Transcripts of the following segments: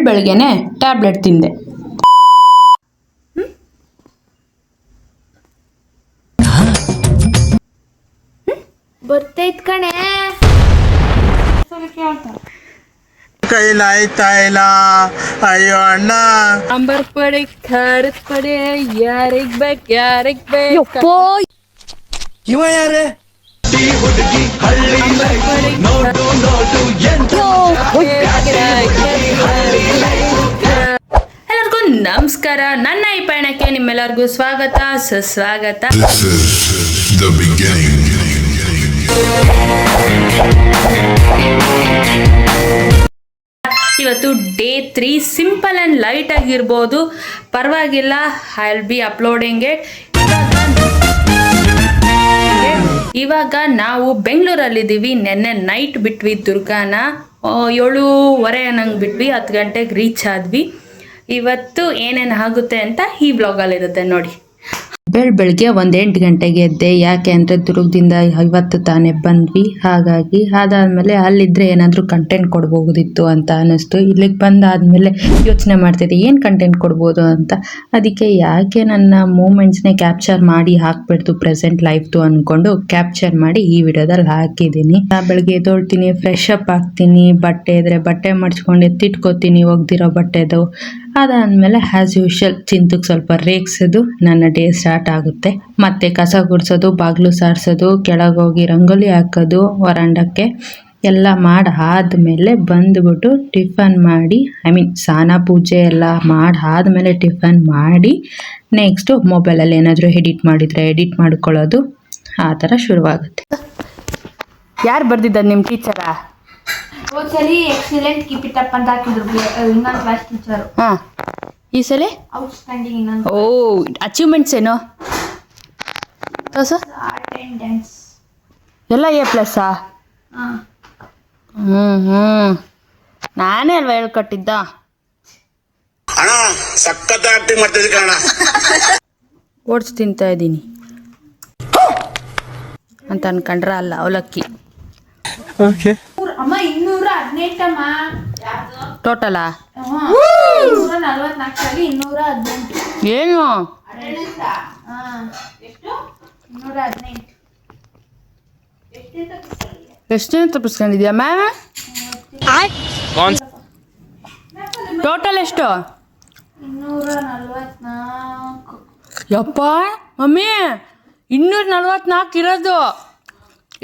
ಬೆಳಗ್ಗೆನೆ ಟ್ಯಾಬ್ಲೆಟ್ ತಿಂದೆ. ಬರ್ತೈತ್ ಕಣೆ. ಕೈಲಾಯ್ತಾ ಇಲ್ಲ. ಅಯ್ಯೋ ಅಣ್ಣ. ಅಂಬರ್ ಪಡೆ ಖಾರದ ಪಡೆ ಯಾರಿಗ್ ಬೇಕು ಇವ ಯಾರೇ? ಎಲ್ಲರಿಗೂ ನಮಸ್ಕಾರ. ನನ್ನ ಈ ಪಯಣಕ್ಕೆ ನಿಮ್ಮೆಲ್ಲರಿಗೂ ಸ್ವಾಗತ, ಸುಸ್ವಾಗತ. ಇವತ್ತು ಡೇ 3. ಸಿಂಪಲ್ ಆ್ಯಂಡ್ ಲೈಟ್ ಆಗಿರ್ಬೋದು, ಪರವಾಗಿಲ್ಲ. I will be uploading it. ಇವಾಗ ನಾವು ಬೆಂಗಳೂರಲ್ಲಿದ್ದೀವಿ. ನೆನ್ನೆ ನೈಟ್ ಬಿಟ್ವಿ ದುರ್ಗಾನ. 7:30 ಅನ್ನಂಗೆ ಬಿಟ್ವಿ, 10 ಗಂಟೆಗೆ ರೀಚ್ ಆದ್ವಿ. ಇವತ್ತು ಏನೇನು ಆಗುತ್ತೆ ಅಂತ ಈ ವ್ಲಾಗಲ್ಲಿರುತ್ತೆ ನೋಡಿ. ಬೆಳಗ್ಗೆ 8 ಗಂಟೆಗೆ ಎದ್ದೆ. ಯಾಕೆ ಅಂದರೆ ದುರ್ಗದಿಂದ ಇವತ್ತು ತಾನೇ ಬಂದ್ವಿ. ಹಾಗಾಗಿ ಅದಾದಮೇಲೆ ಅಲ್ಲಿದ್ದರೆ ಏನಾದರೂ ಕಂಟೆಂಟ್ ಕೊಡ್ಬೋದಿತ್ತು ಅಂತ ಅನ್ನಿಸ್ತು. ಇಲ್ಲಿಗೆ ಬಂದಾದಮೇಲೆ ಯೋಚನೆ ಮಾಡ್ತಿದ್ದೆ ಏನು ಕಂಟೆಂಟ್ ಕೊಡ್ಬೋದು ಅಂತ. ಅದಕ್ಕೆ ಯಾಕೆ ನನ್ನ ಮೂಮೆಂಟ್ಸ್ನೇ ಕ್ಯಾಪ್ಚರ್ ಮಾಡಿ ಹಾಕ್ಬಿಡ್ತು ಪ್ರೆಸೆಂಟ್ ಲೈಫ್ದು ಅಂದ್ಕೊಂಡು ಕ್ಯಾಪ್ಚರ್ ಮಾಡಿ ಈ ವಿಡಿಯೋದಲ್ಲಿ ಹಾಕಿದ್ದೀನಿ. ಬೆಳಗ್ಗೆ ಎದ್ದೊಳ್ತೀನಿ, ಫ್ರೆಶ್ ಅಪ್ ಆಗ್ತೀನಿ, ಬಟ್ಟೆ ಇದ್ರೆ ಬಟ್ಟೆ ಮಡ್ಚ್ಕೊಂಡು ಎತ್ತಿಟ್ಕೋತೀನಿ ಒಗ್ದಿರೋ ಬಟ್ಟೆದು. ಅದಾದಮೇಲೆ ಆ್ಯಸ್ ಯೂಶಲ್ ಚಿಂತಕ್ಕೆ ಸ್ವಲ್ಪ ರೇಗಿಸೋದು ನನ್ನ ಡೇ ಸ್ಟಾರ್ಟ್ ಆಗುತ್ತೆ. ಮತ್ತೆ ಕಸ ಗುಡಿಸೋದು, ಬಾಗಿಲು ಸಾರಿಸೋದು, ಕೆಳಗೋಗಿ ರಂಗೋಲಿ ಹಾಕೋದು ವರಾಂಡಕ್ಕೆ ಎಲ್ಲ ಮಾಡಿ ಆದಮೇಲೆ ಬಂದುಬಿಟ್ಟು ಟಿಫನ್ ಮಾಡಿ, ಸ್ನಾನ ಪೂಜೆ ಎಲ್ಲ ಮಾಡಿ ಆದಮೇಲೆ ಟಿಫನ್ ಮಾಡಿ ನೆಕ್ಸ್ಟು ಮೊಬೈಲಲ್ಲಿ ಏನಾದರೂ ಎಡಿಟ್ ಮಾಡಿದರೆ ಎಡಿಟ್ ಮಾಡ್ಕೊಳ್ಳೋದು. ಆ ಥರ ಶುರುವಾಗುತ್ತೆ. ಯಾರು ಬರ್ದಿದ್ದಾರೆ ನಿಮ್ಮ ಟೀಚರಾ? ಸರಿ ಎಕ್ಸಲೆಂಟ್ ಕೀಪ್ ಇಟ್ ಅಪ್ ಅಂತ ಹಾಕಿದ್ರು ಇನ್ನೊಂದು ಕ್ಲಾಸ್ ಟೀಚರು. ಹಾಂ, ಈ ಸಲ ಔಟ್ಸ್ಟ್ಯಾಂಡಿಂಗ್ ಇನ್ನೊಂದು. ಅಚೀವ್ಮೆಂಟ್ಸ್ ಏನು? ಅಟೆಂಡೆನ್ಸ್ ಎಲ್ಲ A+? ಹಾಂ. ನಾನೇ ಅಲ್ವಾ ಹೇಳ್ಕೊಟ್ಟಿದ್ದ. ಅಣ್ಣ ಸಖತ್ ಆಕ್ಟಿಂಗ್ ಮಾಡ್ತಿದ್ದೆ ಕಣ. ಓಟ್ಸ್ ತಿಂತಾ ಇದ್ದೀನಿ ಅಂತ ಅನ್ಕೊಂಡ್ರ ಅಲ್ಲ, ಅವಲಕ್ಕಿ. ಅಮ್ಮ 218 ಟೋಟಲಾ? 244 218 ಏನು? ಎಷ್ಟು ತಪ್ಪಿಸ್ಕೊಂಡಿದ್ಯಾ ಮ್ಯಾಮ್? ಟೋಟಲ್ ಎಷ್ಟು? 244. ಯಪ್ಪ ಮಮ್ಮಿ, 244 ಇರೋದು.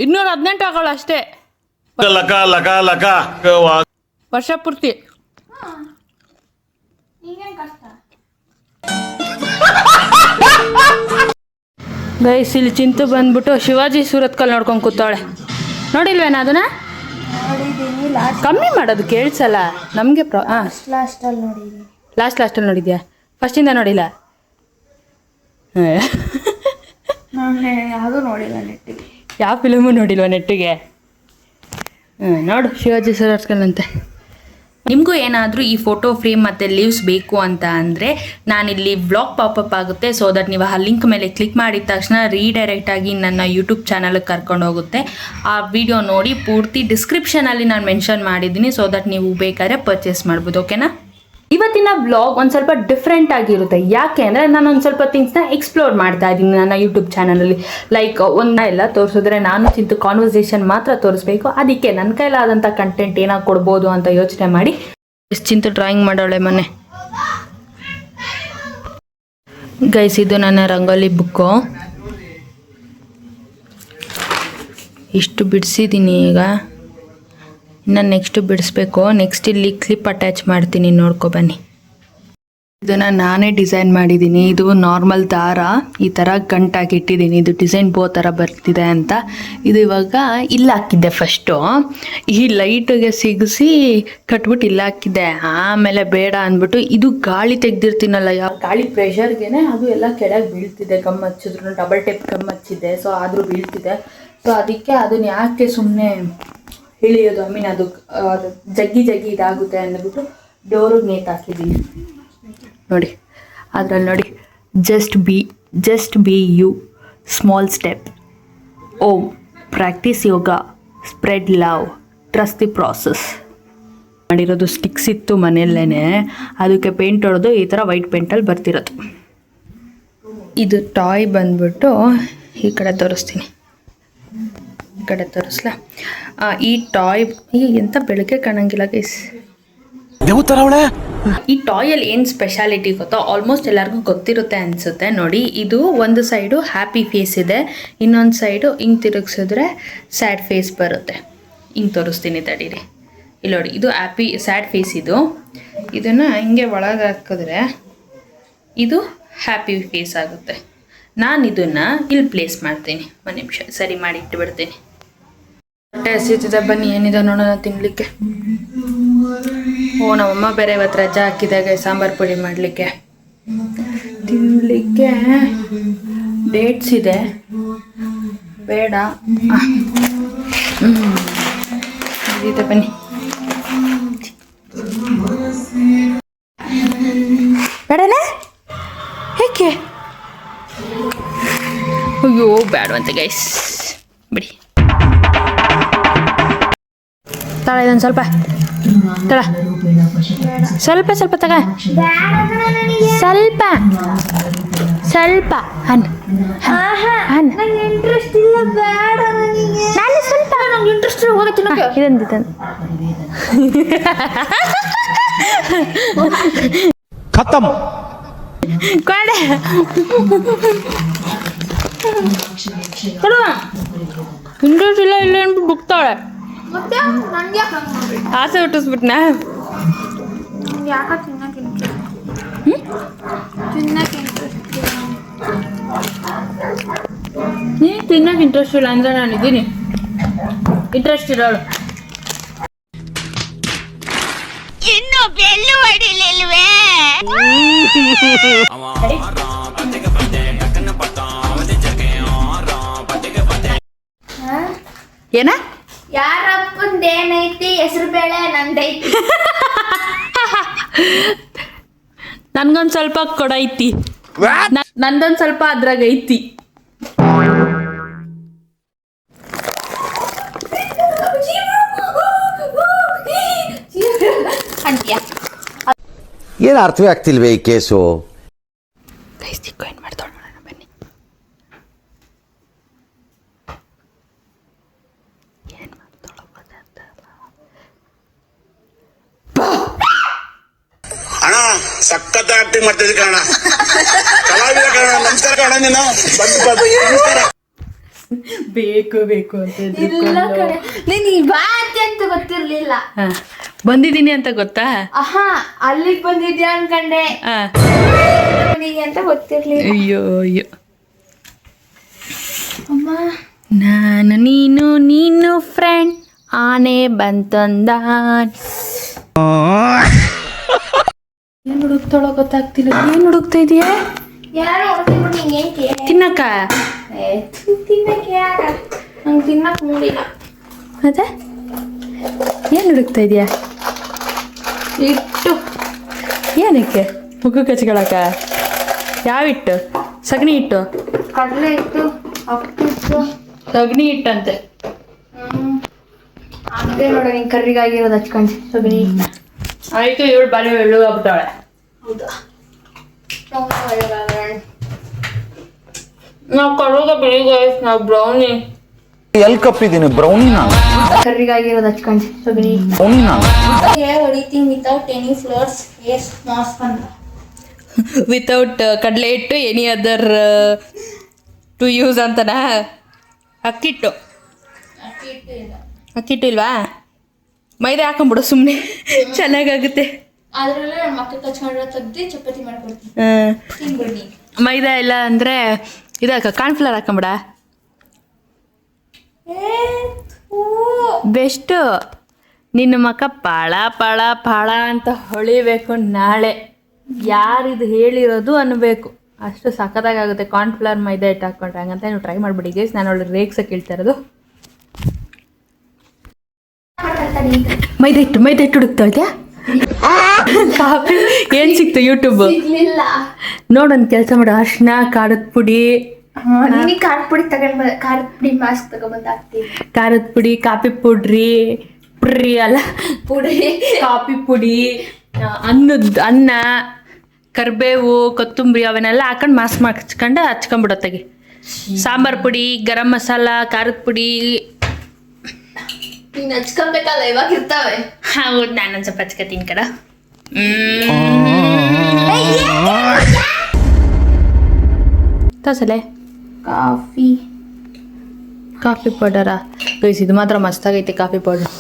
218 ಆಗೋಳು ಅಷ್ಟೇ ಲಕ ಲಕ ಲಕ ವರ್ಷ ಪೂರ್ತಿ. ಈಗೇನು ಕಷ್ಟ? ಗೈಸ್, ಇಲ್ಲಿ ಚಿಂತು ಬಂದ್ಬಿಟ್ಟು ಶಿವಾಜಿ ಸೂರತ್ಕಲ್ ನೋಡ್ಕೊಂಡು ಕೂತಾಳೆ. ನೋಡಿಲ್ವೇನ ಅದನ್ನ? ನೋಡಿದ್ದೀನಿ. ಕಮ್ಮಿ ಮಾಡೋದು ಕೇಳಿಸಲ್ಲ ನಮಗೆ. ಲಾಸ್ಟಲ್ಲಿ ನೋಡಿದ್ದೀನಿ. ಲಾಸ್ಟಲ್ಲಿ ನೋಡಿದ್ಯಾ? ಫಸ್ಟಿಂದ ನೋಡಿಲ್ಲ? ನಾನು ಯಾವುದೂ ನೋಡಿಲ್ಲ ನೆಟ್ಟಿಗೆ. ಯಾವ ಫಿಲಮು ನೋಡಿಲ್ವ ನೆಟ್ಟಿಗೆ? ನೋಡು, ಶಿವಾಜಿ ಸೂರತ್ಕಲ್ ಅಂತೆ. ನಿಮಗೂ ಏನಾದರೂ ಈ ಫೋಟೋ ಫ್ರೇಮ್ ಮತ್ತು ಲೀವ್ಸ್ ಬೇಕು ಅಂತ ಅಂದರೆ ನಾನಿಲ್ಲಿ ವ್ಲಾಗ್ ಪಾಪಪ್ ಆಗುತ್ತೆ. ಸೊ ದಟ್ ನೀವು ಆ ಲಿಂಕ್ ಮೇಲೆ ಕ್ಲಿಕ್ ಮಾಡಿದ ತಕ್ಷಣ ರೀಡೈರೆಕ್ಟಾಗಿ ನನ್ನ ಯೂಟ್ಯೂಬ್ ಚಾನಲ್ಗೆ ಕರ್ಕೊಂಡು ಹೋಗುತ್ತೆ. ಆ ವಿಡಿಯೋ ನೋಡಿ ಪೂರ್ತಿ ಡಿಸ್ಕ್ರಿಪ್ಷನಲ್ಲಿ ನಾನು ಮೆನ್ಷನ್ ಮಾಡಿದ್ದೀನಿ. ಸೊ ದಟ್ ನೀವು ಬೇಕಾದ್ರೆ ಪರ್ಚೇಸ್ ಮಾಡ್ಬೋದು. ಓಕೆನಾ? ಇವತ್ತಿನ ವ್ಲಾಗ್ ಒಂದು ಸ್ವಲ್ಪ ಡಿಫ್ರೆಂಟ್ ಆಗಿರುತ್ತೆ. ಯಾಕೆ ಅಂದರೆ ನಾನು ಒಂದು ಸ್ವಲ್ಪ ಥಿಂಗ್ಸ್ನ ಎಕ್ಸ್ಪ್ಲೋರ್ ಮಾಡ್ತಾ ಇದ್ದೀನಿ ನನ್ನ ಯೂಟ್ಯೂಬ್ ಚಾನಲಲ್ಲಿ. ಲೈಕ್ ಎಲ್ಲ ತೋರಿಸಿದ್ರೆ ನಾನು ಚಿಂತು ಕಾನ್ವರ್ಸೇಷನ್ ಮಾತ್ರ ತೋರಿಸ್ಬೇಕು. ಅದಕ್ಕೆ ನನ್ನ ಕೈಲಾದಂಥ ಕಂಟೆಂಟ್ ಏನಾಗಿ ಕೊಡ್ಬೋದು ಅಂತ ಯೋಚನೆ ಮಾಡಿ ಚಿಂತು ಡ್ರಾಯಿಂಗ್ ಮಾಡೋಳೆ ಮೊನ್ನೆ. ಗೈಸ್, ಇದು ನನ್ನ ರಂಗೋಲಿ ಬುಕ್ಕು. ಇಷ್ಟು ಬಿಡಿಸಿದ್ದೀನಿ. ಈಗ ಇನ್ನು ನೆಕ್ಸ್ಟ್ ಬಿಡಿಸ್ಬೇಕು. ನೆಕ್ಸ್ಟ್ ಇಲ್ಲಿ ಕ್ಲಿಪ್ ಅಟ್ಯಾಚ್ ಮಾಡ್ತೀನಿ, ನೋಡ್ಕೊ ಬನ್ನಿ. ಇದನ್ನು ನಾನೇ ಡಿಸೈನ್ ಮಾಡಿದ್ದೀನಿ. ಇದು ನಾರ್ಮಲ್ ದಾರ ಈ ಥರ ಗಂಟಾಗಿ ಇಟ್ಟಿದ್ದೀನಿ. ಇದು ಡಿಸೈನ್ ಬೋ ಥರ ಬರ್ತಿದೆ ಅಂತ. ಇದು ಇವಾಗ ಇಲ್ಲಿ ಹಾಕಿದ್ದೆ ಫಸ್ಟು. ಈ ಲೈಟಿಗೆ ಸಿಗಿಸಿ ಕಟ್ಬಿಟ್ಟು ಇಲ್ಲಿ ಹಾಕಿದ್ದೆ. ಆಮೇಲೆ ಬೇಡ ಅಂದ್ಬಿಟ್ಟು ಇದು ಗಾಳಿ ತೆಗ್ದಿರ್ತೀನಲ್ಲ, ಯಾವ ಗಾಳಿ ಪ್ರೆಷರ್ಗೆ ಅದು ಎಲ್ಲ ಕೆಳಗೆ ಬೀಳ್ತಿದೆ. ಗಮ್ ಹಚ್ಚಿದ್ರು ಡಬಲ್ ಟೇಪ್ ಗಮ್ ಹಚ್ಚಿದ್ದೆ. ಸೊ ಆದರೂ ಬೀಳ್ತಿದೆ. ಸೊ ಅದಕ್ಕೆ ಅದನ್ನ ಯಾಕೆ ಸುಮ್ಮನೆ ಇಳಿಯೋದು, ಅದು ಜಗ್ಗಿ ಇದಾಗುತ್ತೆ ಅಂದ್ಬಿಟ್ಟು ಡೋರಿಗೆ ನೇತು ಹಾಕಿದ್ದೀನಿ. ನೋಡಿ ಅದರಲ್ಲಿ ನೋಡಿ, just be you, small step, Om, practice yoga, spread love, trust the process. ಮಾಡಿರೋದು ಸ್ಟಿಕ್ಸ್ ಇತ್ತು ಮನೆಯಲ್ಲೇ, ಅದಕ್ಕೆ ಪೇಂಟ್ ಹೊಡೆದು ಈ ಥರ ವೈಟ್ ಪೇಂಟಲ್ಲಿ ಬರ್ತಿರೋದು. ಇದು ಟಾಯ್ ಬಂದ್ಬಿಟ್ಟು ಈ ಕಡೆ ತೋರಿಸ್ತೀನಿ, ಈ ಕಡೆ ತೋರಿಸ್ಲಾ. ಈ ಟಾಯ್ ಎಂತ ಬೆಳಗ್ಗೆ ಕಾಣಂಗಿಲ್ಲ ಗೈಸ್. ಈ ಟಾಯಲ್ಲಿ ಏನು ಸ್ಪೆಷಾಲಿಟಿ ಗೊತ್ತೋ, ಆಲ್ಮೋಸ್ಟ್ ಎಲ್ಲರಿಗೂ ಗೊತ್ತಿರುತ್ತೆ ಅನಿಸುತ್ತೆ. ನೋಡಿ, ಇದು ಒಂದು ಸೈಡು ಹ್ಯಾಪಿ ಫೇಸ್ ಇದೆ, ಇನ್ನೊಂದು ಸೈಡು ಹಿಂಗೆ ತಿರುಗಿಸಿದ್ರೆ ಸ್ಯಾಡ್ ಫೇಸ್ ಬರುತ್ತೆ. ಹಿಂಗೆ ತೋರಿಸ್ತೀನಿ ತಡೀರಿ. ಇಲ್ಲಿ ನೋಡಿ, ಇದು ಸ್ಯಾಡ್ ಫೇಸ್. ಇದನ್ನು ಹಿಂಗೆ ಒಳಗೆ ಹಾಕಿದ್ರೆ ಇದು ಹ್ಯಾಪಿ ಫೇಸ್ ಆಗುತ್ತೆ. ನಾನು ಇದನ್ನು ಇಲ್ಲಿ ಪ್ಲೇಸ್ ಮಾಡ್ತೀನಿ. ಒಂದು ನಿಮಿಷ ಸರಿ ಮಾಡಿ ಇಟ್ಟುಬಿಡ್ತೀನಿ. ಹೊಟ್ಟೆ ಹಸಿತಿದೆ, ಬನ್ನಿ ಏನಿದೆ ನೋಡೋಣ ತಿನ್ನಲಿಕ್ಕೆ. ನಮ್ಮಮ್ಮ ಬೇರೆ ಇವತ್ತು ರಜಾ ಹಾಕಿದಾಗ ಸಾಂಬಾರು ಪುಡಿ ಮಾಡಲಿಕ್ಕೆ ತಿನ್ನಲಿಕ್ಕೆ ಡೇಟ್ಸ್ ಇದೆ. ಬೇಡ ಇದೆ, ಬನ್ನಿ. ಬೇಡನೇ ಏಕೆ? ಅಯ್ಯೋ ಬೇಡವಂತೆ ಗೈಸ್, ಬಿಡಿ. ತಳ ಇದೊಂದು ಸ್ವಲ್ಪ ತಳ, ಸ್ವಲ್ಪ ತಗ, ಸ್ವಲ್ಪ ಸ್ವಲ್ಪ ಅನ್ನ ಇಂಟ್ರೆಸ್ಟ್ ಇಲ್ಲ, ಬೇಡ ನನಗೆ. ನಾನು ಸ್ವಲ್ಪ ನಂಗೆ ಇಂಟ್ರೆಸ್ಟ್ ಹೋಗುತ್ತೆ. ಇದೊಂದು ಖತಮ್ ಕೊಡೆ ಇಂಟ್ರೆಸ್ಟ್ ಇಲ್ಲ ಇಲ್ಲ ಅಂದ್ಬಿಟ್ಟು ಬುಕ್ತಾಳೆ. ಮತ್ತೆ ನಂಗೆ ಯಾಕೆ ಹಂಗೆ ಮಾಡ್ಬೇಕು? ಆಸೆ ಹುಟ್ಟಿಸ್ಬಿಟ್ನಾ? ನಂಗೆ ಯಾಕೆ ತಿನ್ನಕ್ಕೆ ಇಂಟ್ರೆಸ್ಟ್ ನೀ ತಿನ್ನಕ್ಕೆ ಇಂಟ್ರೆಸ್ಟ್ ಇಲ್ಲ ಅಂದರೆ ನಾನು ಇದ್ದೀನಿ ಇಂಟ್ರೆಸ್ಟ್ ಇರೋಳು. ಇನ್ನು ಬೆಲ್ಲು ಹೊಡಿಲಿಲ್ವೇ? ಏನ ಯಾರಪ್ಪಂದೇನೈತಿ? ಹೆಸರು ಬೇಳೆ ನಂದೈತಿ. ನನ್ಗೊಂದು ಸ್ವಲ್ಪ ಕೊಡೈತಿ, ನಂದೊಂದು ಸ್ವಲ್ಪ ಅದ್ರಾಗ ಐತಿ. ಏನು ಅರ್ಥವೇ ಆಗ್ತಿಲ್ವೇ ಈ ಕೇಸು? ಏನು ಮಾಡ್ತಾಳೆ ನೋಡೋಣ ಬನ್ನಿ. ಏನು ಮಾಡ್ತಾಳೋ ಗೊತ್ತಾಗ್ತಲ್ಲ. ಅಣ್ಣ ಸಖತ್ ಆಕ್ಟಿಂಗ್ ಮಾಡ್ತಿದ್ದೆ ಕಣ, ಕಲಾವಿದ ಕಣ. ನಮಸ್ಕಾರ ಕಣ, ನೀನು ನಮಸ್ಕಾರ. ಬೇಕು ಅಂತ ಇಲ್ಲ ಕಡೆ, ನೀನು ಬಾ ಅಂತ ಗೊತ್ತಿರ್ಲಿಲ್ಲ. ಬಂದಿದ್ದೀನಿ ಅಂತ ಗೊತ್ತಾ? ಆಹಾ, ಅಲ್ಲಿಗೆ ಬಂದಿದ್ಯಾ ಅನ್ಕಂಡೆ, ಮನೆಗೆ ಅಂತ ಗೊತ್ತಿರ್ಲಿಲ್ಲ. ಅಯ್ಯೋ ಅಮ್ಮ, ನಾನು ನೀನು ಫ್ರೆಂಡ್, ಆನೆ ಬಂತಂದ. ಏನು ಹುಡುಕ್ತಾಳೋ ಗೊತ್ತಾಗ್ತಿಲ್ಲ. ಏನು ಹುಡುಕ್ತಾ ಇದೀಯಾ? ಯಾರು ಹೊಡ್ಕೊಂಡ್ಬಿಟ್ಟು ಹಿಂಗೆ ಏನ್ಕೆ? ತಿನ್ನಕ್ಕ? ತಿನ್ನಕ್ಕೆ ಯಾರ? ನಂಗೆ ತಿನ್ನಕ್ಕೆ ಮೂಡಿಲ್ಲ. ಅದೇ ಏನು ಹುಡುಕ್ತಾ ಇದೀಯಾ? ಇಟ್ಟು ಏನಕ್ಕೆ? ಮುಖ ಕಚ್ಕೊಳಕ? ಯಾವ ಹಿಟ್ಟು? ಸಗಣಿ ಹಿಟ್ಟು? ಕಡಲೆ ಇಟ್ಟು, ಅಕ್ಕಿಟ್ಟು, ಸಗಣಿ ಹಿಟ್ಟಂತೆ. ಹಂಗೆ ನೋಡ, ನೀನು ಕರ್ರಿಗಾಗಿರೋದು ಹಚ್ಕೊಂಡು ಸಗಣಿ. ಆಯ್ತು, ಇವಳು ಬಾರಿ ಎಳ್ಳು ಆಗ್ಬಿಟ್ಟಾಳೆ. ಹೌದಾ? ನಾವು ಕರೋಗ ಬಿಡಿ ಗೈಸ್, ನಾವು ಬ್ರೌನಿ. ಎಲ್ಲಿ ಕಪ್ಪಿದ್ದೀನಿ ಬ್ರೌನಿ ನಾನು? ಕರ್ರಿಗಾಗಿರೋದು ಹಚ್ಕೊಂಡು ಸಗಣಿ. ಬ್ರೌನಿ ನಾನು ಹೊಡಿತೀನಿ without any flours, as mask ಅಂತ. ವಿತೌಟ್ ಕಡಲೆ ಹಿಟ್ಟು ಎನಿ ಅದರ್ ಟು ಯೂಸ್ ಅಂತನಾ? ಅಕ್ಕಿಟ್ಟು ಇಲ್ವಾ? ಮೈದಾ ಹಾಕೊಂಬಿಡು ಸುಮ್ಮನೆ, ಚೆನ್ನಾಗಾಗುತ್ತೆ. ಅದರಲ್ಲೇ ನನ್ನ ಮಕ್ಕಳು ಹಚ್ಕೊಂಡ್ರೆ ತೆಗ್ದು ಚಪಾತಿ ಮಾಡ್ಕೊಡ್ತೀನಿ, ತಿನ್ಬಿಡಿ. ಮೈದಾ ಇಲ್ಲ ಅಂದರೆ ಇದಾಕ ಕಾರ್ನ್ಫ್ಲವರ್ ಹಾಕೊಂಬಿಡ, ಬೆಸ್ಟು. ನಿನ್ನ ಮಕ್ಕ ಪಾಳ ಅಂತ ಹೊಳಿಬೇಕು ನಾಳೆ. ಯಾರಿದು ಹೇಳಿರೋದು ಅನ್ನಬೇಕು, ಅಷ್ಟು ಸಖತ್ತಾಗುತ್ತೆ ಕಾರ್ನ್ಫ್ಲವರ್ ಮೈದಾ ಹಿಟ್ಟು ಹಾಕ್ಕೊಂಡ್ರೆ. ಹಂಗಂತ ನೀವು ಟ್ರೈ ಮಾಡಿಬಿಡಿ ಗೈಸ್. ನಾನು ಅವಳು ರೇಗ್ಸಕ್ಕೆ ಹೇಳ್ತಾ ಇರೋದು. ಮೈದಾ ಹಿಟ್ಟು ಹುಡುಕ್ತಾ ಇದೆಯಾ? ಕಾಫಿ ಏನು ಸಿಕ್ತು ಯೂಟ್ಯೂಬ್? ಸಿಗ್ಲಿಲ್ಲ. ನೋಡೊಂದು ಕೆಲಸ ಮಾಡು, ಅರ್ಶಿನ, ಖಾರದ ಪುಡಿ. ನೀನು ಖಾರದ ಪುಡಿ ಖಾರದ ಪುಡಿ ಮಾಸ್ಕ್ ತಗೊಂಡ್ಬಂದು ಹಾಕ್ತೀನಿ. ಖಾರದ ಪುಡಿ, ಕಾಫಿ ಪುಡ್ರಿ, ಪುಡಿ ಅಲ್ಲ ಪುಡಿ ಕಾಫಿ ಪುಡಿ ಅನ್ನ ಕರಿಬೇವು ಕೊತ್ತಂಬರಿ ಅವನ್ನೆಲ್ಲ ಹಾಕೊಂಡು ಹಚ್ಕೊಂಡು ಹಚ್ಕೊಂಡ್ಬಿಡತ್ತಾಗಿ. ಸಾಂಬಾರ್ ಪುಡಿ, ಗರಂ ಮಸಾಲ, ಖಾರದ ಪುಡಿ. ನೀನ್ ಹಚ್ಕೊಬೇಕಲ್ಲ, ಇವಾಗ ಇರ್ತಾವೆ. ಹೌದು, ನಾನೊಂದು ಸ್ವಲ್ಪ ಹಚ್ಕೊತೀನಿ ಕಡ. ತೋಸಲೆ ಕಾಫಿ ಪೌಡರಾ ಗೈಸ್, ಇದು ಮಾತ್ರ ಮಸ್ತಾಗೈತೆ ಕಾಫಿ ಪೌಡರ್.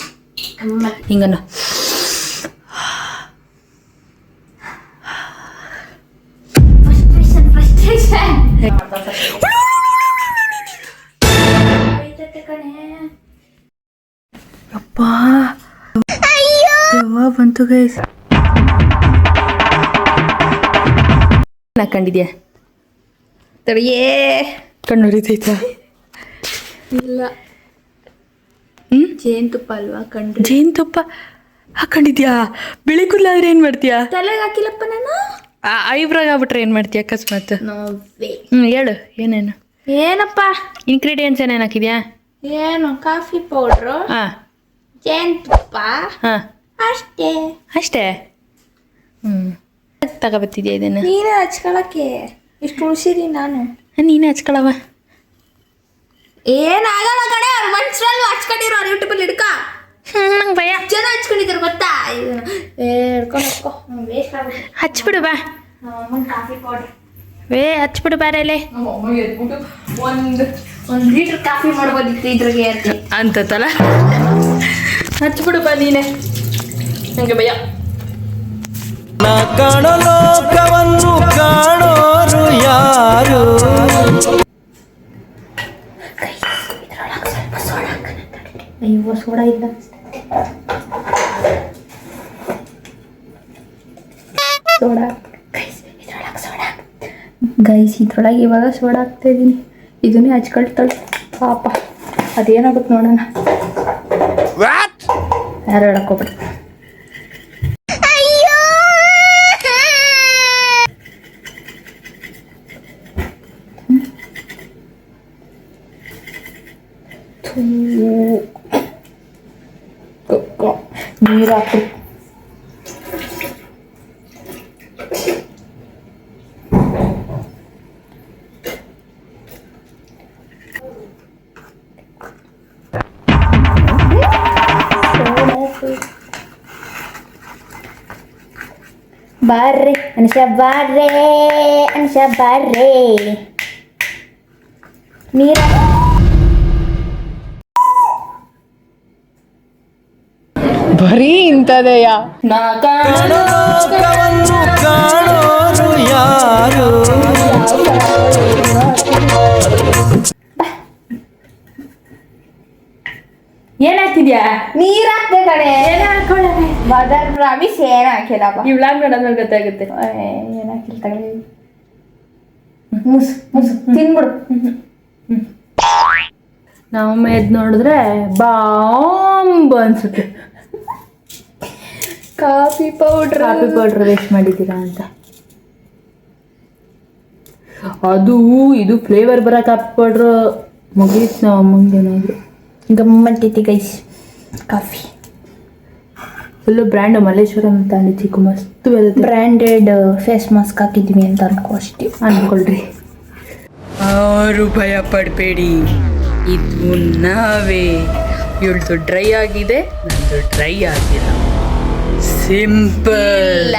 ಹಿಂಗನ್ನ ಅಪ್ಪ ಬಂತು ಗೈಸ್. ಹಾಕೊಂಡಿದ್ಯಾ? ತಡಿಯೇ, ಕಣ್ಣು ಉರಿತೈತಾ? ಇಲ್ಲ. ಜೇನುತುಪ್ಪ ಅಲ್ವಾ ಕಂಡ್ರೆ? ಜೇನುತುಪ್ಪ ಹಾಕೊಂಡಿದ್ಯಾ? ಬಿಳಿ ಕೂದಲಾದ್ರೆ ಏನ್ ಮಾಡ್ತೀಯಾ? ತಲೆಗೆ ಹಾಕಿಲ್ಲಪ್ಪ ನಾನು. ಐಬ್ರಾಗ್ ಆಗ್ಬಿಟ್ರೆ ಏನ್ ಮಾಡ್ತೀಯ ಅಕಸ್ಮಾತ್? ನೋವೇ. ಹೇಳು ಏನೇನು ಏನಪ್ಪ ಇಂಗ್ರೀಡಿಯೆಂಟ್ಸ್ ಏನೇನು ಹಾಕಿದ್ಯಾ? ಏನು ಕಾಫಿ ಪೌಡ್ರು, ಹಾ ಜೇನುತುಪ್ಪ, ಹಾ ಅಷ್ಟೇ. ಅಷ್ಟೇ. ತಗೋಬತ್ತಿದ್ಯಾ ಇದನ್ನ? ನೀನೇ ಹಚ್ಕೊಳಕ್ಕೆ ಇಷ್ಟು ಉಳಿಸಿರಿ ನಾನು. ನೀನೇ ಹಚ್ಕೊಳವ. ಏನಾಗಲ್ಲ ಕಡೆ, ಅವ್ರ ಮನ್ಸರಲ್ಲೂ ಹಚ್ಕೊಂಡಿರೋ ಯೂಟ್ಯೂಬಲ್ಲಿ ಹಿಡ್ಕ. ನಂಗೆ ಭಯ. ಜನ ಹಚ್ಕೊಂಡಿದ್ರು ಗೊತ್ತಾ? ಹಿಡ್ಕೊಂಡು ವೇಸ್ಟ್ ಆಗುತ್ತೆ. ಹಚ್ಬಿಡು ಬಾ. ಕಾಫಿ ಪೌಡರ್ ಹಚ್ಬಿಡು ಬಾರಲೆ ಒಂದು ಲೀಟರ್ ಕಾಫಿ ಮಾಡ್ಬೋದಿತ್ತು ಇದ್ರಿಗೆ ಅಂತಲ್ಲ. ಹಚ್ಬಿಡು ಬಾ ನೀನೆ, ನಂಗೆ ಭಯ. ಕಾಣೋ ಲೋಕವನ್ನು ಕಾಣೋರು ಯಾರು? ಅಯ್ಯೋ, ಸೋಡಾ ಇಲ್ಲ. ಸೋಡಾ ಗೈಸ್, ಇದ್ರೊಳಗೆ ಇವಾಗ ಸೋಡಾ ಹಾಕ್ತಾ ಇದ್ದೀನಿ. ಇದನ್ನೇ ಹಚ್ಕೊಳ್ತಾಳೆ ಪಾಪ. ಅದೇನಾಗುತ್ತೆ ನೋಡೋಣ. ಯಾರು ಹೇಳಕ್ಕೋಗ್ಬಿಡಿ. ನೀರು ಹಾಕಿ ಬಾರ್ರಿ ಅನುಷ, ಬಾರ್ರೇ ಅನುಷ, ಬಾರ್ರೇ. ನೀರ ಬರೀ ಇಂಥದೆಯ. ಲೋಕವನ್ನು ಕಾಣೋರು ಯಾರು? ಏನ್ ಹಾಕ್ತಿದ್ಯಾ? ನೀರ್ ಹಾಕ್ದೆ ಕಣೆ. ಏನ್ ಹಾಕೊಳ್ಳ ಮದರ್ ಪ್ರಾಮಿಸ್ ಏನ್ ಹಾಕಿಲ್ಲಪ್ಪ. ಈ ವ್ಲಾಗ್ ನೋಡೋದ್ಮೇಲೆ ಗೊತ್ತಾಗುತ್ತೆ. ಏನ್ ಹಾಕಿಲ್ಲ ತಗೊಳ್ಳಿ. ಮುಸು ಮುಸು ತಿನ್ಬಿಡು. ನಾವೊಮ್ಮೆ ಎದ್ದು ನೋಡಿದ್ರೆ ಬಾಂಬ್ ಅನ್ಸುತ್ತೆ. ಕಾಫಿ ಪೌಡ್ರ್ ವೇಸ್ಟ್ ಮಾಡಿದ್ದೀರಾ ಅಂತ. ಅದು ಇದು ಫ್ಲೇವರ್ ಬರೋ ಕಾಫಿ ಪೌಡ್ರು ಮುಗೀತು. ನಾವು ಅಮ್ಮಂಗೆ ಏನಾದ್ರು ಗಮ್ಮಂತೈತಿ guys coffee. Full brand Malleshwaram ಅಂತ ಚಿಕ್ಕ ಮಸ್ತ್ ಬರುತ್ತೆ. ಬ್ರ್ಯಾಂಡೆಡ್ ಫೇಸ್ ಮಾಸ್ಕ್ ಹಾಕಿದ್ವಿ ಅಂತ ಅನ್ಕೋ ಅಷ್ಟೇ. ಅನ್ಕೊಳ್ರಿ. ಅವರು ಭಯ ಪಡಬೇಡಿ, ಇದು ನಾವೇ. ಇವಳ್ದು ಡ್ರೈ ಆಗಿದೆ, ನಂದು ಡ್ರೈ ಆಗಿಲ್ಲ. ಸಿಂಪಲ್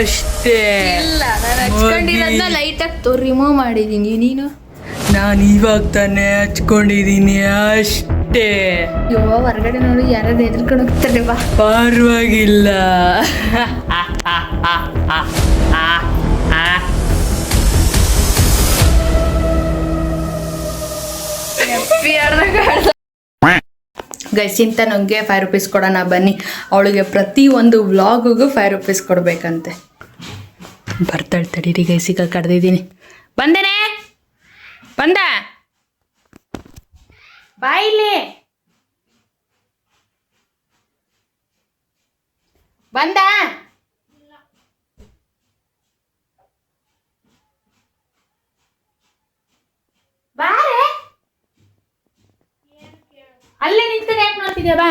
ಅಷ್ಟೇ. ಇಲ್ಲ, ನಾನು ಹಚ್ಕೊಂಡಿರೋದನ್ನ ಲೈಟಾಗಿ ರಿಮೂವ್ ಮಾಡಿದ್ದೀನಿ. ನೀನು? ನಾನು ಇವಾಗ ತಾನೇ ಹಚ್ಕೊಂಡಿದ್ದೀನಿ ಅಷ್ಟೇ. ಅಯ್ಯೋ, ಹೊರಗಡೆ ನೋಡಿ ಯಾರು ಎದ್ರುಕೊಂಡು ಹೋಗ್ತಾರೆ. ಬಾ, ಪರವಾಗಿಲ್ಲ. ಗೈಸ್, ಇಂತ ನನಗೆ ₹5 ಕೊಡೋಣ ಬನ್ನಿ. ಅವಳಿಗೆ ಪ್ರತಿ ಒಂದು ವ್ಲಾಗಿಗೂ ₹5 ಕೊಡ್ಬೇಕಂತೆ. ಬರ್ತಾಳೆ ತಡೀರಿ ಗೈಸ್, ಈಗ ಕರೆದಿದ್ದೀನಿ. ಬಂದೇನೆ, ಬಂದ ಬಾಯಿಲಿ ಬಂದ. ಬಾರೆ ಅಲ್ಲೇ ನಿಂತಾನೆ ಯಾಕೆ ನೋಡ್ತಿದ್ಯಾ ಬಾ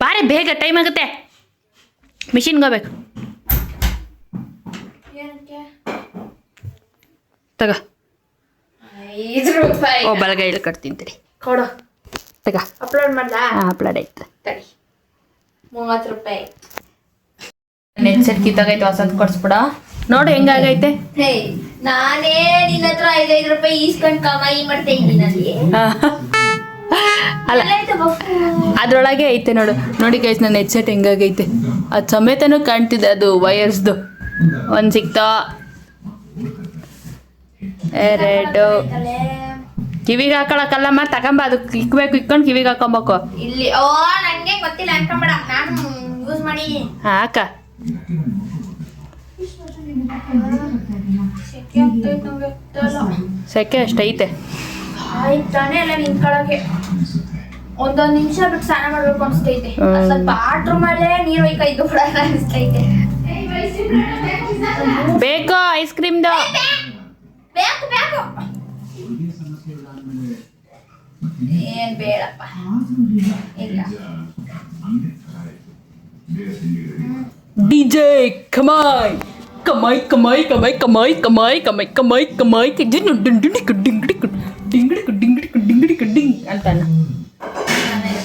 ಬಾರೆ ಬೇಗ ಟೈಮ್ ಆಗುತ್ತೆ ಮಿಷಿನ್ಗೆ ಹೋಗ್ಬೇಕು ತಗ 5 ರೂಪಾಯಿ ಓ ಬಲಗೈಲಿ ಕಟ್ತೀನಿ ತಡಿ ಕೊಡು ತಗ ಅಪ್ಲೋಡ್ ಮಾಡ್ಲಾ ಅಪ್ಲೋಡ್ ಆಯ್ತು ತಡಿ 30 ರೂಪಾಯಿ ನೆನ್ಸೆಟ್ ಕಿತ್ತಾಗೈತೆ ಹೊಸದ್ ಕೊಡ್ಸ್ಬಿಡ ನೋಡು ಹೆಂಗಾಗೈತೆ ಹೇ ನಾನೇ ನಿನ್ನ ಹತ್ರ 5 ರೂಪಾಯಿ ಈಸ್ಕೊಂಡ್ ಕಮಾಯಿ ಮಾಡ್ತಾ ಇದ್ದೀನಿ ಅಲ್ಲಿ ಅಲ್ಲ ಅದ್ರೊಳಗೆ ಐತೆ ನೋಡು ನೋಡಿ ಗೈಸ್ ನನ್ನ ಹೆಡ್ಸೆಟ್ ಹೆಂಗಾಗೈತೆ ಅದು ಸಮೇತನೂ ಕಾಣ್ತಿದೆ ಅದು ವಯರ್ಸ್ದು ಒಂದು ಸಿಕ್ತಾ 2 ಕಿವಿಗೆ ಹಾಕೊಳಕಲ್ಲಮ್ಮ ತಗೊಂಬ ಅದು ಇಕ್ಬೇಕು ಇಕ್ಕೊಂಡು ಕಿವಿಗೆ ಹಾಕೊಬೇಕು ಇಲ್ಲಿ ಓ ನಂಗೆ ಗೊತ್ತಿಲ್ಲ ಅನ್ಕೊಂಬೇಡ ನಾನು ಯೂಸ್ ಮಾಡಿ ಹಾಕ ಸೆಕೆ ಅಷ್ಟೈತೆ ಆಯ್ತಾನೆ ಎಲ್ಲ ನಿಂತ್ಕೊಳಕ್ಕೆ ಒಂದೊಂದು ನಿಮಿಷ ಬಿಟ್ಟು ಸ್ನಾನ ಮಾಡ್ಬೇಕು ಅನ್ಸ್ತೈತೆ ಸ್ವಲ್ಪ ಬಾತ್ರೂಮ್ ಅಲ್ಲೇ ನೀರು ಒಯ್ಕೈದು ಕೂಡ ಅನಿಸ್ತೈತೆ ಬೇಕು ಐಸ್ ಕ್ರೀಮ್ದು ಬೇಕು ಬೇಕು ಏನ್ ಬೇಡಪ್ಪ ಇಲ್ಲ DJ ಕಮಾಯ್ ಕಮಾಯ್ ಕಮಾಯ್ ಕಮಾಯ್ ಕಮಾಯ್ ಕಮಾಯ್ ಕಮಾಯ್ ಕಮಾಯ್ ಕಮಾಯ್ ಡಿಂಗಡಿ ಡಿಂಗ್ ಅಂತಾನ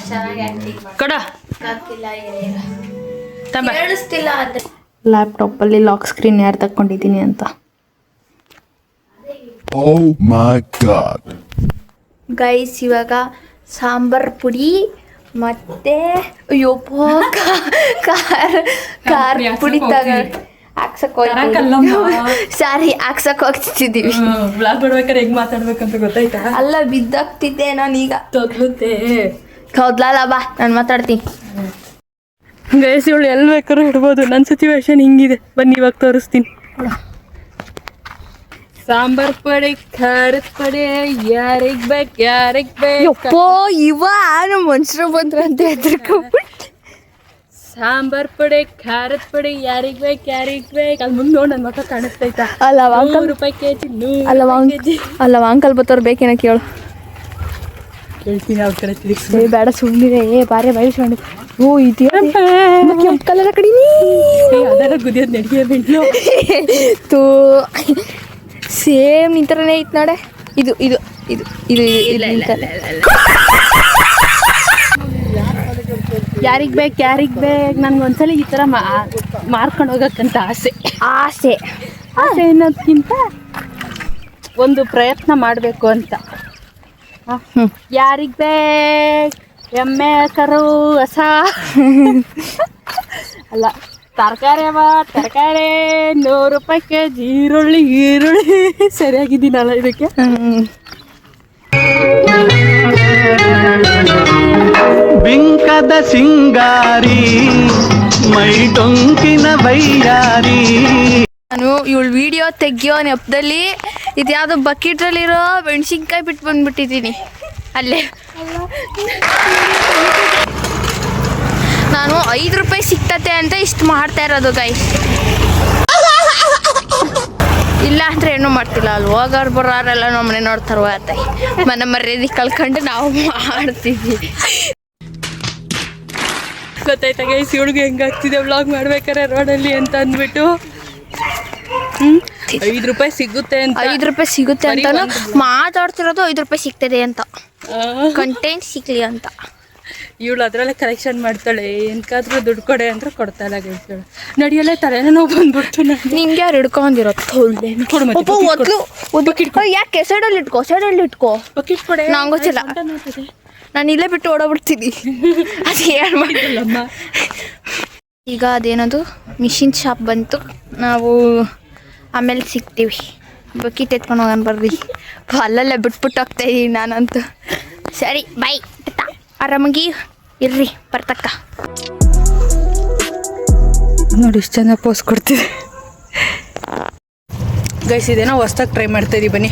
ಚೆನ್ನಾಗಿ ಆಕ್ಟಿಂಗ್ ಕೊಡ ಮಾಡ್ತಿಲ್ಲ ಏನಿಲ್ಲ ತಮ್ಮ ಕೇಳಿಸ್ತಿಲ್ಲ ಅದ್ರ ಲ್ಯಾಪ್ಟಾಪಲ್ಲಿ ಲಾಕ್ ಸ್ಕ್ರೀನ್ ಯಾರು ತಕ್ಕೊಂಡಿದ್ದೀನಿ ಅಂತ Oh my God. ಗೈಸ್ ಇವಾಗ ಸಾಂಬಾರ್ ಪುಡಿ ಮತ್ತೆ ಅಯ್ಯೋಪ್ಪ ಖಾರ ಪುಡಿ ಹಾಕ್ಸಕ್ ಸಾರಿ ಹಾಕ್ಸಕ್ ಹೋಗ್ತಿದ್ದೀವಿ ಬ್ಲಾಗ್ ಮಾಡ್ಬೇಕಾದ್ರೆ ಹೆಂಗ್ ಮಾತಾಡ್ಬೇಕಂತ ಗೊತ್ತಾಯ್ತಾ ಅಲ್ಲ ಬಿದ್ದಾಗ್ತಿದ್ದೆ ನಾನೀಗ ತೊದ್ಲುತ್ತೆ ಹೌದ್ಲಲ್ಲ ಬಾ ನಾನು ಮಾತಾಡ್ತೀನಿ ಗೈಸ್ ಇವಳು ಎಲ್ಲಿ ಬೇಕಾದ್ರೂ ಇಡ್ಬೋದು ನನ್ನ ಸಿಚುವೇಶನ್ ಹಿಂಗಿದೆ ಬನ್ನಿ ಇವಾಗ ತೋರಿಸ್ತೀನಿ ಸಾಂಬಾರ್ ಪುಡಿ ಖಾರದ ಪುಡಿ ಯಾರಿಗ್ ಬೇಕು ಯಪ್ಪೋ ಇವ ಮನುಷ್ಯರು ಬಂದ್ರು ಅಂತ ಹೆದರ್ಕೊಂಡ್ಬಿಟ್ಟು ಸಾಂಬಾರ್ ಪುಡಿ ಖಾರದ ಪುಡಿ ಯಾರಿಗ್ ಬೇಕು ಅಲ್ಲಿ ಮುಂದೆ ನೋಡಿ ನನ್ನ ಮಕ್ಕ ಕಾಣಿಸ್ತೈತಾ ಅಲ್ಲವ 100 ರೂಪಾಯಿ ಕೆಜಿ ಅಲ್ಲವ ಅಂಕಲ್ ಬತ್ತವ್ರು ಬೇಕೇನ ಕೇಳು ಕೇಳ್ತೀನಿ ಅವ್ರ ಕಡೆ ತಿರುಗಿಸಿ ಏ ಬೇಡ ಸುಮ್ಮನೆ ಏ ಬಾರಿ ಬಯಸ್ಕೊಂಡು ಓ ಇದೆಯಾ ಕೆಂಪು ಕಲರ್ ಕಡಿಮೆ ಅದೆಲ್ಲ ಗುದಿಯೋದು ನಡಿಗೆ ಬಿಡ್ಲು ತೂ ಸೇಮ್ ಈ ಥರನೇ ಐತೆ ನೋಡೆ ಇದು ಇದು ಇದು ಇದು ಇಲ್ಲ ಯಾರಿಗ್ ಬೇಕು ನನ್ಗೊಂದ್ಸಲ ಈ ಥರ ಮಾರ್ಕೊಂಡು ಹೋಗಕ್ಕಂತ ಆಸೆ ಆಸೆ ಅನ್ನೋದಕ್ಕಿಂತ ಒಂದು ಪ್ರಯತ್ನ ಮಾಡಬೇಕು ಅಂತ ಯಾರಿಗ್ ಬೇಕು ಎಮ್ಮೆ ಕರು ಹಸ ಅಲ್ಲ ತರಕಾರಿ 100 ರೂಪಾಯಿ ಕೆಜಿ ಈರುಳ್ಳಿ ಸರಿಯಾಗಿದ್ದೀನಲ್ಲ ಇದಕ್ಕೆ ಬಿಂಕದ ಸಿಂಗಾರಿ ಮೈ ಡೊಂಕಿನ ಬೈಯಾರಿ ನಾನು ಇವಳು ವಿಡಿಯೋ ತೆಗಿಯೋ ನೆಪದಲ್ಲಿ ಇದ್ಯಾವುದೋ ಬಕೆಟ್ರಲ್ಲಿರೋ ಮೆಣಸಿನ್ಕಾಯಿ ಬಿಟ್ಟು ಬಂದ್ಬಿಟ್ಟಿದ್ದೀನಿ ಅಲ್ಲೇ ನಾನು 5 ರೂಪಾಯಿ ಸಿಕ್ತತೆ ಅಂತ ಇಷ್ಟು ಮಾಡ್ತಾ ಇರೋದು ಗೈಸ್ ಇಲ್ಲ ಅಂದ್ರೆ ಏನೂ ಮಾಡ್ತಿಲ್ಲ ಅಲ್ಲಿ ಹೋಗೋರು ಬರೋರೆಲ್ಲ ನಮ್ಮನೆ ನೋಡ್ತಾರೆ ಹೋಗತ್ತೆ ಮನೆ ಮರ್ಯಾದೆ ಕಳ್ಕೊಂಡು ನಾವು ಮಾಡ್ತೀವಿ ಗೊತ್ತಾಯ್ತಾ ಗೈಸ್ ಇವಳಿಗೆ ಹೆಂಗಾಗ್ತಿದೆ ವ್ಲಾಗ್ ಮಾಡ್ಬೇಕಾರೆ ರೋಡಲ್ಲಿ ಅಂತ ಅಂದ್ಬಿಟ್ಟು 5 ರೂಪಾಯಿ ಸಿಗುತ್ತೆ ಅಂತ 5 ರೂಪಾಯಿ ಸಿಗುತ್ತೆ ಅಂತ ಮಾತಾಡ್ತಿರೋದು 5 ರೂಪಾಯಿ ಸಿಗ್ತದೆ ಅಂತ ಕಂಟೆಂಟ್ ಸಿಗ್ಲಿ ಅಂತ ಇವಳು ಅದರಲ್ಲೇ ಕಲೆಕ್ಷನ್ ಮಾಡ್ತಾಳೆ ಎಂತಾದ್ರೂ ದುಡ್ಡು ಕೊಡೆ ಅಂದ್ರೆ ಕೊಡ್ತಾಳೆ ಗೈಸ್ಗಳು ನಡಿಯಲ್ಲ ತಲೆನ ನೋವು ಬಂದ್ಬಿಡ್ತು ನಿಂಗೆ ಯಾರು ಹಿಡ್ಕೊಂಡಿರೋದು ಯಾಕೆ ಸೈಡಲ್ಲಿ ಇಟ್ಕೋ ಬಕೆಟ್ ಕೊಡೆ ನಂಗೆ ಗೊತ್ತಿಲ್ಲ ನಾನು ಇಲ್ಲೇ ಬಿಟ್ಟು ಓಡೋಗ್ಬಿಡ್ತೀನಿ ಅದು ಏನು ಮಾಡಿಲ್ಲಮ್ಮ ಈಗ ಅದೇನದು ಮಿಷಿನ್ ಶಾಪ್ ಬಂತು ನಾವು ಆಮೇಲೆ ಸಿಗ್ತೀವಿ ಬಕೆಟ್ ಎತ್ಕೊಂಡು ಹೋಗೋಣ ಬರ್ರಿ ಅಲ್ಲಲ್ಲೇ ಬಿಟ್ಬಿಟ್ಟು ಹೋಗ್ತಾ ಇದ್ದೀನಿ ನಾನಂತೂ ಸರಿ ಬೈ ಆರಾಮಾಗಿ ಇರ್ರಿ ಬರ್ತಕ್ಕ ನೋಡಿ ಇಷ್ಟು ಚೆನ್ನಾಗಿ ಪೋಸ್ ಕೊಡ್ತೀವಿ ಗೈಸ್ ಇದೇನೋ ಹೊಸ್ದಾಗಿ ಟ್ರೈ ಮಾಡ್ತಾ ಇದೀವಿ ಬನ್ನಿ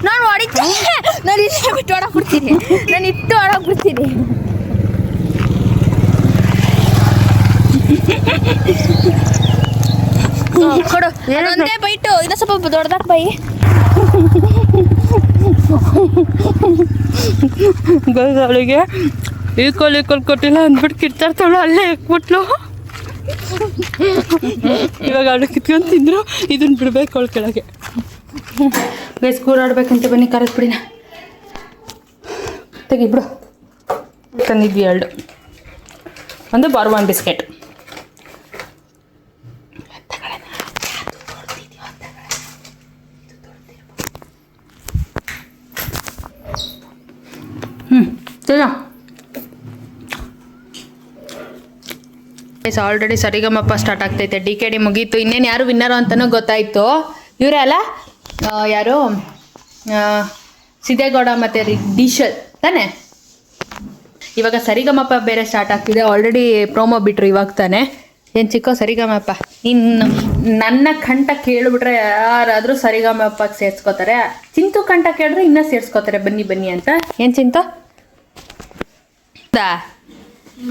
ನಾನು ಹೊಡಿತೀನಿ ನಾನು ಇಲ್ಲೇ ಬಿಟ್ಟು ಹೊಡೋಗ್ಬಿಡ್ತೀನಿ ನಾನು ಇಟ್ಟು ಹೊಡೋಗ್ಬಿಡ್ತೀನಿ ಕೊಡು ಒಂದೇ ಬೈ ಇನ್ನೂ ಸ್ವಲ್ಪ ದೊಡ್ಡದಾಕ ಬಾಯಿ. ಅವಳಿಗೆ ಈಕ್ವಲ್ ಕೊಟ್ಟಿಲ್ಲ ಅಂದ್ಬಿಟ್ಟು ಕಿತ್ತಾಡ್ತಾಳು, ಅಲ್ಲೇ ಹಾಕ್ಬಿಟ್ಲು. ಇವಾಗ ಅವಳು ಕಿತ್ಕೊಂಡು ತಿಂದ್ರು, ಇದನ್ನ ಬಿಡ್ಬೇಕು ಅವಳ ಕೆಳಗೆ. ಗೈಸ್ ಕೂರಾಡ್ಬೇಕಂತ ಬನ್ನಿ, ಕರೆದ್ಬಿಡಿನ ತೆಗಿಬಿಡು. ತಂದಿದ್ವಿ 2, ಒಂದು ಬಾರ್ಬಾನ್ ಬಿಸ್ಕೆಟ್. ಆಲ್ರೆಡಿ ಸರಿಗಮಪ್ಪ ಸ್ಟಾರ್ಟ್ ಆಗ್ತೈತೆ. DKD ಮುಗೀತು, ಇನ್ನೇನು ಯಾರು ವಿನ್ನರು ಅಂತಲೂ ಗೊತ್ತಾಯಿತು. ಇವರೇ ಅಲ್ಲ, ಯಾರು ಸಿದ್ದೇಗೌಡ ಮತ್ತು ಡಿಶಲ್ ತಾನೆ. ಇವಾಗ ಸರಿಗಮಪ್ಪ ಬೇರೆ ಸ್ಟಾರ್ಟ್ ಆಗ್ತಿದೆ. ಆಲ್ರೆಡಿ ಪ್ರೋಮೋ ಬಿಟ್ರು ಇವಾಗ ತಾನೆ. ಏನು ಚಿಕ್ಕೋ ಸರಿಗಮಪ್ಪ, ಇನ್ನು ನನ್ನ ಕಂಠ ಕೇಳಿಬಿಟ್ರೆ ಯಾರಾದರೂ ಸರಿಗಮಪ್ಪಗೆ ಸೇರಿಸ್ಕೋತಾರೆ. ಚಿಂತು ಕಂಠ ಕೇಳಿದ್ರೆ ಇನ್ನೂ ಸೇರಿಸ್ಕೋತಾರೆ, ಬನ್ನಿ ಬನ್ನಿ ಅಂತ. ಏನು ಚಿಂತು?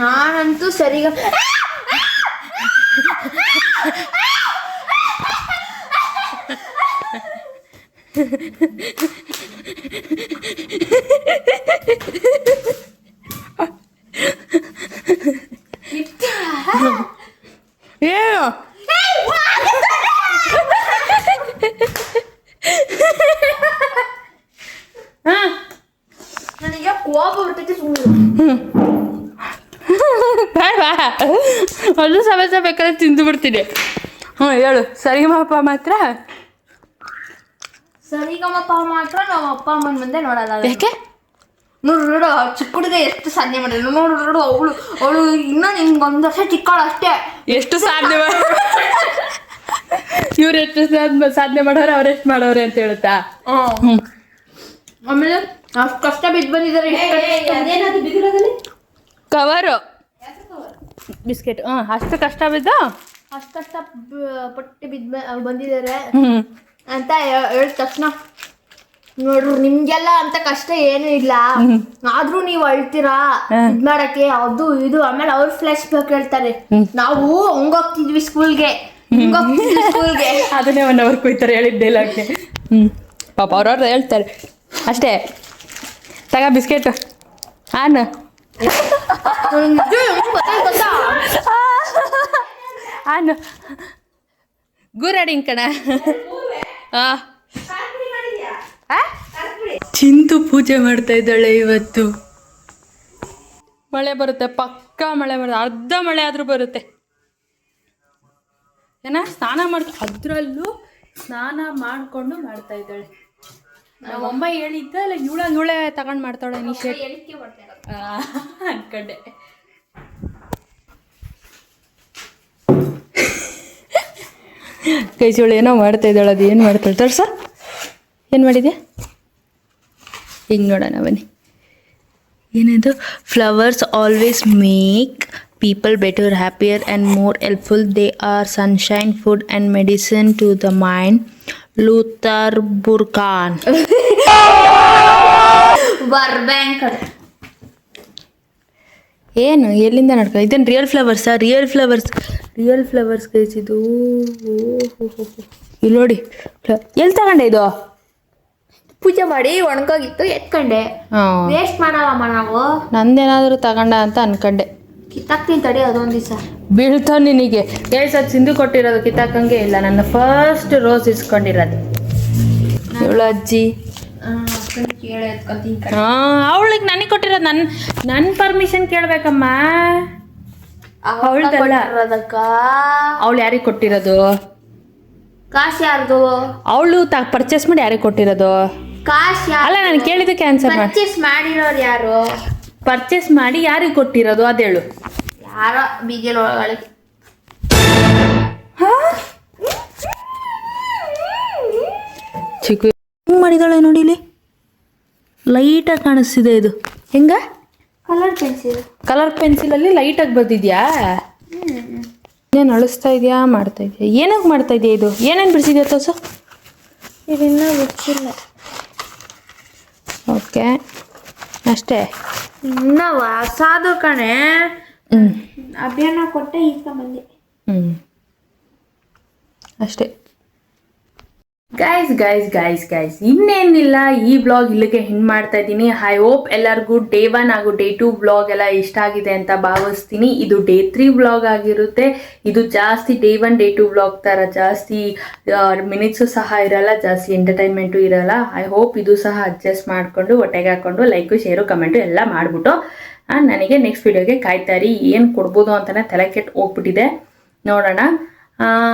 ನಾನಂತೂ ಸರಿಗ ಏನು ನನಗೆ ಕೋಪ ಬರ್ತೈತೆ ಸುಮ್ಮನೆ. ಅದು ಸಮಸ್ಯೆ ಬೇಕಾದ್ರೆ ತಿಂದು ಬಿಡ್ತೀನಿ. ಹೇಳು. ಸರಿಗಮಪ್ಪ ಮಾತ್ರ ಸರಿಗಮಪ್ಪ ಮಾತ್ರ ನಾವು ಅಪ್ಪ ಅಮ್ಮನ ಮುಂದೆ ನೋಡಲ್ಲ. ಯಾಕೆ? ನೋಡು ಚಿಕ್ಕ ಹುಡುಗ ಎಷ್ಟು ಸಾಧನೆ ಮಾಡಿದ್ರು. ನೋಡು ಅವಳು ಇನ್ನೂ ನಿನ್ಗೆ 1 ವರ್ಷ ಚಿಕ್ಕವಳು ಅಷ್ಟೇ. ಎಷ್ಟು ಸಾಧನೆ ಇವ್ರು ಎಷ್ಟು ಸಾಧನೆ ಮಾಡೋರೆ, ಅವ್ರೆಷ್ಟು ಮಾಡೋರೆ ಅಂತ ಹೇಳುತ್ತಾ? ಆಮೇಲೆ ಅಷ್ಟು ಕಷ್ಟ ಬಿದ್ದು ಬಂದಿದ್ದಾರೆ. Cover biscuit. ಅಷ್ಟು ಕಷ್ಟ ಬಿದ್ದು ಅಷ್ಟು ಕಷ್ಟ ಪಟ್ಟು ಬಂದಿದ್ದಾರೆ ಅಂತ ಹೇಳಿದ ತಕ್ಷಣ ನೋಡ್ರು ನಿಮ್ಗೆಲ್ಲ ಅಂತ ಕಷ್ಟ ಏನು ಇಲ್ಲ, ಆದ್ರೂ ನೀವು ಅಳ್ತೀರಾ ಇದ್ ಮಾಡಕ್ಕೆ ಅದು ಇದು. ಆಮೇಲೆ ಅವ್ರ ಫ್ಲಾಶ್ ಬ್ಯಾಕ್ ಹೇಳ್ತಾರೆ, ನಾವು ಹಂಗೋಗ್ತಿದ್ವಿ ಸ್ಕೂಲ್ಗೆ. ಅದನ್ನೇ 1 ಅವರ್ ಕೊಯ್ತಾರೆ ಹೇಳಿದ ಡೈಲಾಗ್ಗೆ. ಪಾಪ ಅವ್ರವ್ರು ಹೇಳ್ತಾರೆ ಅಷ್ಟೇ. ತಗ ಬಿಸ್ಕೆಟ್ ಆನ್. ಆನ್ ಗುರಾಡಿಂಗ್ ಕಣ. ಚಿಂತು ಪೂಜೆ ಮಾಡ್ತಾ ಇದ್ದಾಳೆ ಇವತ್ತು. ಮಳೆ ಬರುತ್ತೆ, ಪಕ್ಕಾ ಮಳೆ ಬರುತ್ತೆ. ಅರ್ಧ ಮಳೆ ಆದರೂ ಬರುತ್ತೆ. ಸ್ನಾನ ಅದರಲ್ಲೂ ಸ್ನಾನ ಮಾಡಿಕೊಂಡು ಮಾಡ್ತಾ ಇದ್ದಾಳೆ. ನಮ್ಮಮ್ಮ ಹೇಳಿದ್ದ ಇಲ್ಲ, ಇವಳೇ ತಗೊಂಡು ಮಾಡ್ತಾಳೆ. ನಿಶೆ ಅನ್ಕೊಂಡೆ. ಕೈಸೋಳು ಏನೋ ಮಾಡ್ತಾ ಇದ್ದಾಳೆ. ಅದು ಏನು ಮಾಡ್ತಾಳೆ ತೋರ್ಸ. ಏನು ಮಾಡಿದ್ಯಾ? ಹಿಂಗೆ ನೋಡೋಣ ಬನ್ನಿ. ಏನದು? Flowers always make people better, happier and more helpful. They are sunshine, food and medicine to the mind. Luther Burkan. ಏನು ಎಲ್ಲಿಂದ ನಡ್ಕೊ? ಇದೇನು ರಿಯಲ್ ಫ್ಲವರ್ಸಾ? ರಿಯಲ್ ಫ್ಲವರ್ಸ್ ಕಳಿಸಿದ್ದು. ಇಲ್ಲಿ ನೋಡಿ, ಎಲ್ಲಿ ತಗೊಂಡೆ ಇದು? ಪೂಜೆ ಮಾಡಿ ಒಣಗೋಗಿತ್ತು ಎತ್ಕೊಂಡೆ. ವೇಸ್ಟ್ ಮಾಡಲ್ಲಮ್ಮ ನಾವು. ನಂದೇನಾದರೂ ತಗೊಂಡ ಅಂತ ಅನ್ಕೊಂಡೆ. ಕಿತ್ತಾಕ್ತೀನಿ ತಡಿ ಅದೊಂದು ದಿವಸ. ಬೀಳ್ತಾವ ನಿನಗೆ. ಅದು ಸಿಂಧು ಕೊಟ್ಟಿರೋದು ಕಿತ್ತಾಕಂಗೆ ಇಲ್ಲ. ನನ್ನ ಫಸ್ಟ್ ರೋಸ್ ಇಸ್ಕೊಂಡಿರೋದು ಇವಳು ಅಜ್ಜಿ. ಅವಳಿಗೆ ನನಗೆ ಕೊಟ್ಟಿರೋದು. ನನ್ನ ಪರ್ಮಿಷನ್ ಕೇಳಬೇಕಮ್ಮ. ಅವಳದಲ್ಲ. ಅವಳು ಯಾರಿಗೆ ಕೊಟ್ಟಿರೋದು? ಕಾಸು ಯಾರ್ದು? ಅವಳು ಪರ್ಚೇಸ್ ಮಾಡಿ ಯಾರಿಗೆ ಕೊಟ್ಟಿರೋದು? ಕಾಸು ಅಲ್ಲ, ನಾನು ಕೇಳಿದ್ದಕ್ಕೆ ಆನ್ಸರ್ ಮಾಡಿ. ಪರ್ಚೇಸ್ ಮಾಡಿರೋರು ಯಾರು? ಪರ್ಚೇಸ್ ಮಾಡಿ ಯಾರಿಗೆ ಕೊಟ್ಟಿರೋದು ಅದೇಳು. ಯಾರೋ ಬೀದಿಯಲ್ಲಿ ಒಳಗಡೆ ಚಿಕ್ಕ ಹೆಂಗೆ ಮಾಡಿದಾಳೆ ನೋಡಿ. ಇಲ್ಲಿ ಲೈಟಾಗಿ ಕಾಣಿಸ್ತಿದೆ. ಇದು ಹೆಂಗ? ಕಲರ್ ಪೆನ್ಸಿಲಲ್ಲಿ ಲೈಟಾಗಿ ಬರ್ತಿದ್ಯಾ? ಏನು ಅಳಿಸ್ತಾ ಇದೆಯಾ, ಮಾಡ್ತಾ ಇದೆಯಾ? ಏನಕ್ಕೆ ಮಾಡ್ತಾ ಇದೆಯಾ? ಇದು ಏನೇನು ಬಿಡಿಸಿದ್ಯಾ ತೋರ್ಸು. ಇದನ್ನ ಗೊತ್ತಿಲ್ಲ. ಓಕೆ, ಅಷ್ಟೇ. ನಾವು ಸಾಧು ಕಣೆ. ಅಭಿಯಾನ ಕೊಟ್ಟೆ ಈಗ ಬಂದೆ. ಅಷ್ಟೇ. ಗೈಸ್ ಇನ್ನೇನಿಲ್ಲ, ಈ ವ್ಲಾಗ್ ಇಲ್ಲಿಗೆ ಹಿಂಗೆ ಮಾಡ್ತಾ ಇದ್ದೀನಿ. ಐ ಹೋಪ್ ಎಲ್ಲರಿಗೂ ಡೇ 1 ಹಾಗೂ ಡೇ 2 ವ್ಲಾಗ್ ಎಲ್ಲ ಇಷ್ಟ ಆಗಿದೆ ಅಂತ ಭಾವಿಸ್ತೀನಿ. ಇದು ಡೇ 3 ವ್ಲಾಗ್ ಆಗಿರುತ್ತೆ. ಇದು ಜಾಸ್ತಿ ಡೇ 1 ಡೇ 2 ವ್ಲಾಗ್ ಥರ ಜಾಸ್ತಿ ಮಿನಿಟ್ಸು ಸಹ ಇರಲ್ಲ, ಜಾಸ್ತಿ ಎಂಟರ್ಟೈನ್ಮೆಂಟು ಇರಲ್ಲ. ಐ ಹೋಪ್ ಇದು ಸಹ ಅಡ್ಜಸ್ಟ್ ಮಾಡಿಕೊಂಡು ಹೊಟ್ಟೆಗೆ ಹಾಕ್ಕೊಂಡು ಲೈಕು ಶೇರು ಕಮೆಂಟು ಎಲ್ಲ ಮಾಡಿಬಿಟ್ಟು ನನಗೆ ನೆಕ್ಸ್ಟ್ ವಿಡಿಯೋಗೆ ಕಾಯ್ತಾರಿ. ಏನು ಕೊಡ್ಬೋದು ಅಂತಲೇ ತಲೆ ಕೆಟ್ಟು ಹೋಗ್ಬಿಟ್ಟಿದೆ, ನೋಡೋಣ.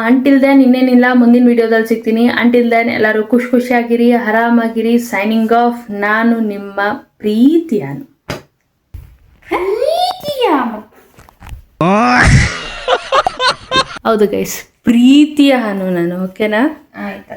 ಅಂಟಿಲ್ ದೆನ್ ಇನ್ನೇನಿಲ್ಲ, ಮುಂದಿನ ವಿಡಿಯೋದಲ್ಲಿ ಸಿಗ್ತೀನಿ. ಅಂಟಿಲ್ ದೆನ್ ಎಲ್ಲರೂ ಖುಷಿಯಾಗಿರಿ, ಆರಾಮಾಗಿರಿ. Signing off. ನಾನು ನಿಮ್ಮ ಪ್ರೀತಿಯಾನು. ಹೌದು ಗೈಸ್, ಪ್ರೀತಿಯ ಹಾನು ನಾನು, ಓಕೆನಾ? ಆಯ್ತಾ?